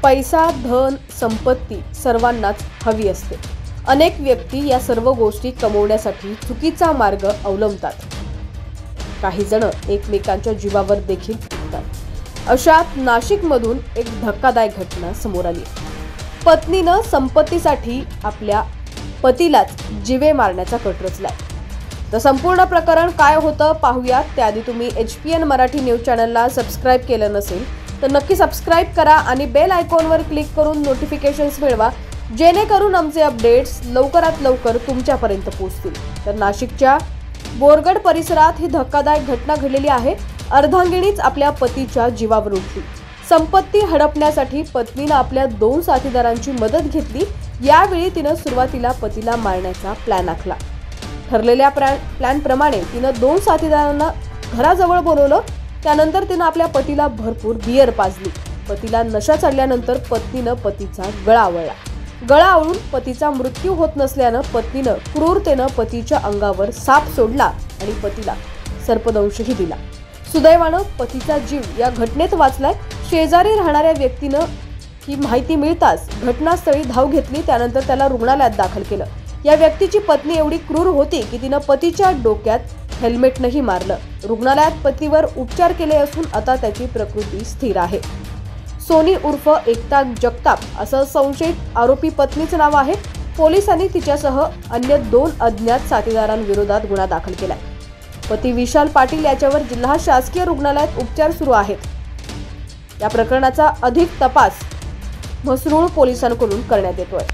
पैसा, धन, संपत्ती सर्वांनाच हवी असते। अनेक व्यक्ती या सर्व गोष्टी कमवण्यासाठी चुकीचा मार्ग अवलंबतात। काही जण एकमेकांच्या जीवावर देखील उठतात। अशात नाशिकमधून एक धक्कादायक घटना समोर आली। पत्नीनं संपत्तीसाठी आपल्या पतीलाच जीवे मारण्याचा कट रचलाय। तर संपूर्ण प्रकरण काय होतं पाहूयात। त्याआधी तुम्ही HPN मराठी न्यूज चॅनलला सबस्क्राइब केलं नसेल तर नक्की सबस्क्राइब करा आणि बेल आयकॉनवर क्लिक करून नोटिफिकेशन्स मिळवा, जेणेकरून आमचे अपडेट्स लवकरात लवकर तुमच्यापर्यंत पोहोचतील। तर नाशिकच्या बोरगड परिसरात ही धक्कादायक घटना घडलेली आहे। अर्धांगिनीच आपल्या पतीच्या जीवावर उठली। संपत्ती हडपण्यासाठी पत्नीने आपल्या 2 साथीदारांची मदत घेतली। यावेळी तिने सुरुवातीला पतीला मारण्याचा प्लॅन आखला। ठरलेल्या प्लॅनप्रमाणे तिने 2 साथीदारांना घराजवळ बोलवलं। त्यानंतर तिने आपल्या पतीला भरपूर बियर पाजली। पतीला नशा चढल्यानंतर पत्नीने पतीचा गळा आवळला। गळा आवळून पतीचा मृत्यू होत नसल्यानं पत्नीने क्रूरतेने पतीच्या अंगावर साप सोडला आणि पतीला सर्पदंशही दिला। सुदैवानं पतीचा जीव या घटनेत वाचलाय। शेजारी राहणाऱ्या व्यक्तीनं ही माहिती मिळताच घटनास्थळी धाव घेतली। त्यानंतर त्याला रुग्णालयात दाखल केलं। या व्यक्तीची पत्नी एवढी क्रूर होती की तिनं पतीच्या डोक्यात हेल्मेटनंही मारलं। रुग्णालयात पतीवर उपचार केले असून आता त्याची प्रकृती स्थिर आहे। सोनी उर्फ एकता जगताप असं संशयित आरोपी पत्नीचं नाव आहे। पोलिसांनी तिच्यासह अन्य 2 अज्ञात साथीदारांविरोधात गुन्हा दाखल केलाय। पती विशाल पाटील याच्यावर जिल्हा शासकीय रुग्णालयात उपचार सुरू आहेत। या प्रकरणाचा अधिक तपास म्हसरूळ पोलिसांकडून करण्यात येतोय।